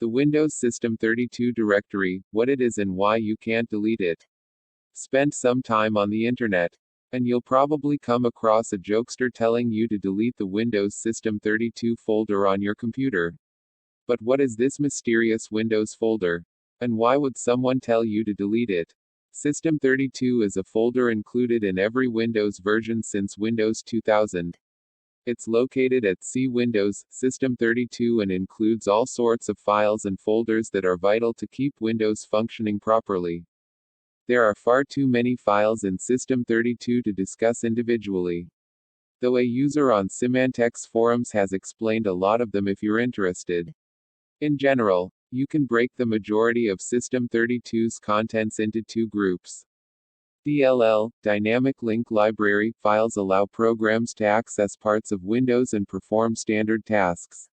The Windows System32 directory, what it is and why you can't delete it. Spend some time on the internet, and you'll probably come across a jokester telling you to delete the Windows System32 folder on your computer. But what is this mysterious Windows folder? And why would someone tell you to delete it? System32 is a folder included in every Windows version since Windows 2000. It's located at C Windows, System32 and includes all sorts of files and folders that are vital to keep Windows functioning properly. There are far too many files in System32 to discuss individually. Though a user on Symantec's forums has explained a lot of them if you're interested. In general, you can break the majority of System32's contents into two groups. DLL, Dynamic Link Library, files allow programs to access parts of Windows and perform standard tasks.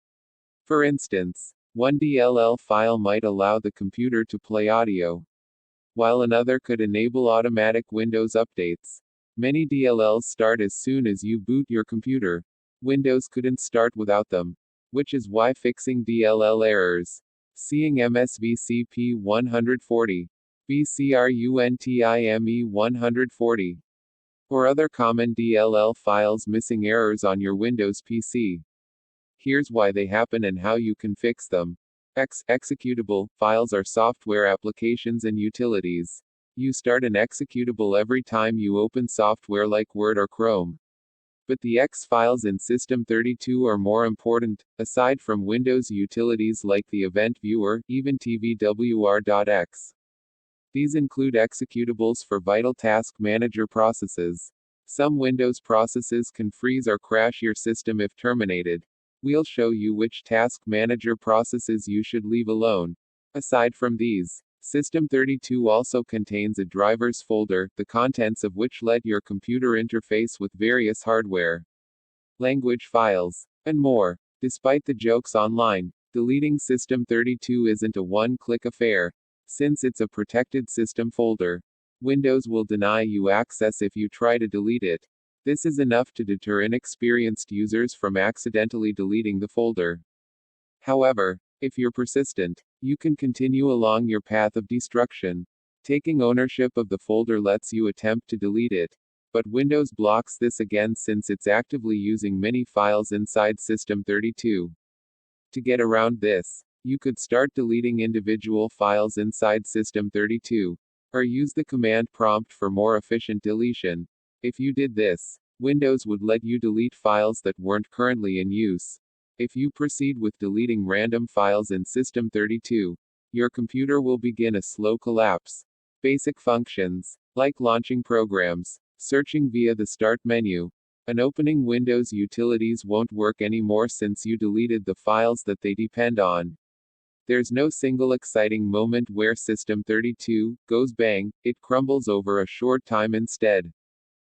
For instance, one DLL file might allow the computer to play audio, while another could enable automatic Windows updates. Many DLLs start as soon as you boot your computer. Windows couldn't start without them, which is why fixing DLL errors. Seeing MSVCP 140. BCRUNTIME 140. Or other common DLL files missing errors on your Windows PC. Here's why they happen and how you can fix them. Executable files are software applications and utilities. You start an executable every time you open software like Word or Chrome. But the X files in System32 are more important, aside from Windows utilities like the Event Viewer, even tvwr.x. These include executables for vital task manager processes. Some Windows processes can freeze or crash your system if terminated. We'll show you which task manager processes you should leave alone. Aside from these, System32 also contains a drivers folder, the contents of which let your computer interface with various hardware, language files, and more. Despite the jokes online, deleting System32 isn't a one-click affair. Since it's a protected system folder, Windows will deny you access if you try to delete it. This is enough to deter inexperienced users from accidentally deleting the folder. However, if you're persistent, you can continue along your path of destruction. Taking ownership of the folder lets you attempt to delete it, but Windows blocks this again since it's actively using many files inside System32. To get around this, you could start deleting individual files inside System32, or use the command prompt for more efficient deletion. If you did this, Windows would let you delete files that weren't currently in use. If you proceed with deleting random files in System32, your computer will begin a slow collapse. Basic functions, like launching programs, searching via the Start menu, and opening Windows utilities won't work anymore since you deleted the files that they depend on. There's no single exciting moment where System32 goes bang, it crumbles over a short time instead.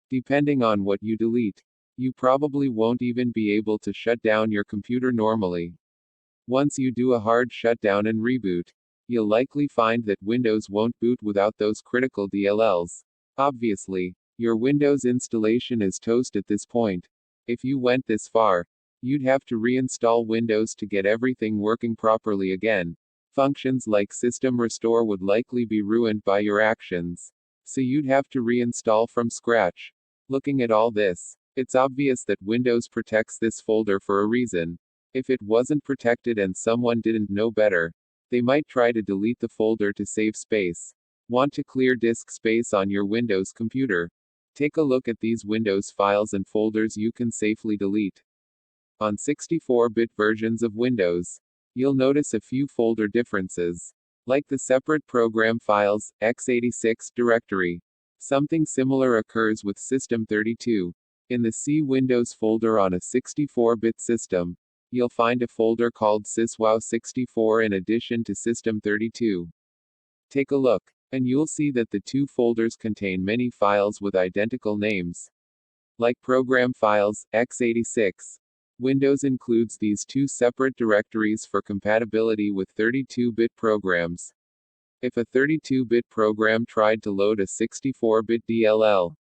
Depending on what you delete, you probably won't even be able to shut down your computer normally. Once you do a hard shutdown and reboot, you'll likely find that Windows won't boot without those critical DLLs. Obviously, your Windows installation is toast at this point. If you went this far, you'd have to reinstall Windows to get everything working properly again. Functions like System Restore would likely be ruined by your actions, so you'd have to reinstall from scratch. Looking at all this, it's obvious that Windows protects this folder for a reason. If it wasn't protected and someone didn't know better, they might try to delete the folder to save space. Want to clear disk space on your Windows computer? Take a look at these Windows files and folders you can safely delete. On 64-bit versions of Windows, you'll notice a few folder differences. Like the separate program files, x86 directory. Something similar occurs with System32. In the C Windows folder on a 64-bit system, you'll find a folder called syswow64 in addition to System32. Take a look, and you'll see that the two folders contain many files with identical names. Like program files, x86, Windows includes these two separate directories for compatibility with 32-bit programs. If a 32-bit program tried to load a 64-bit DLL,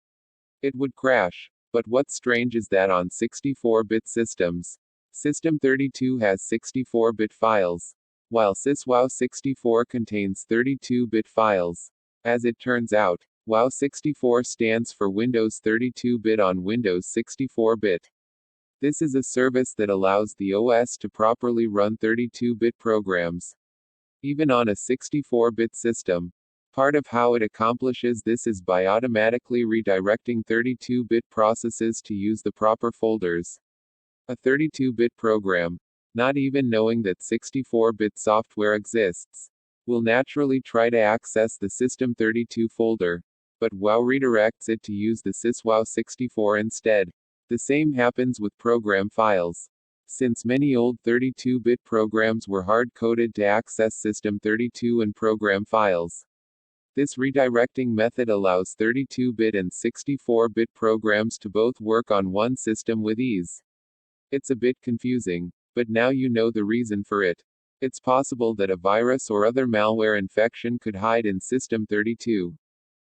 it would crash. But what's strange is that on 64-bit systems, System32 has 64-bit files. while syswow64 contains 32-bit files. As it turns out, WOW64 stands for Windows 32-bit on Windows 64-bit. This is a service that allows the OS to properly run 32-bit programs, even on a 64-bit system. Part of how it accomplishes this is by automatically redirecting 32-bit processes to use the proper folders. A 32-bit program, not even knowing that 64-bit software exists, will naturally try to access the System32 folder, but WoW redirects it to use the syswow64 instead. The same happens with program files. Since many old 32-bit programs were hard-coded to access System32 and program files, this redirecting method allows 32-bit and 64-bit programs to both work on one system with ease. It's a bit confusing, but now you know the reason for it. It's possible that a virus or other malware infection could hide in System32.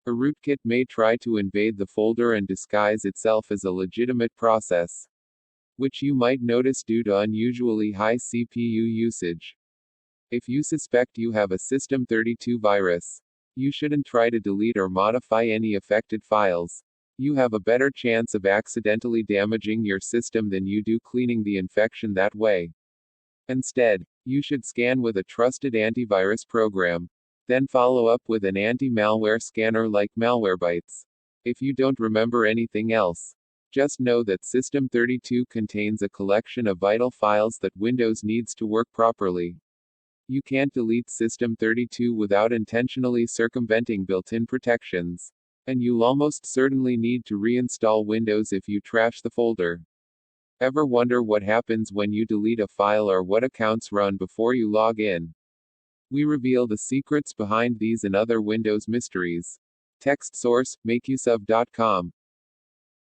A rootkit may try to invade the folder and disguise itself as a legitimate process, which you might notice due to unusually high CPU usage. If you suspect you have a System32 virus, you shouldn't try to delete or modify any affected files. You have a better chance of accidentally damaging your system than you do cleaning the infection that way. Instead, you should scan with a trusted antivirus program, then follow up with an anti-malware scanner like Malwarebytes. If you don't remember anything else, just know that System32 contains a collection of vital files that Windows needs to work properly. You can't delete System32 without intentionally circumventing built-in protections, and you'll almost certainly need to reinstall Windows if you trash the folder. Ever wonder what happens when you delete a file or what accounts run before you log in? We reveal the secrets behind these and other Windows mysteries. Text source, makeuseof.com.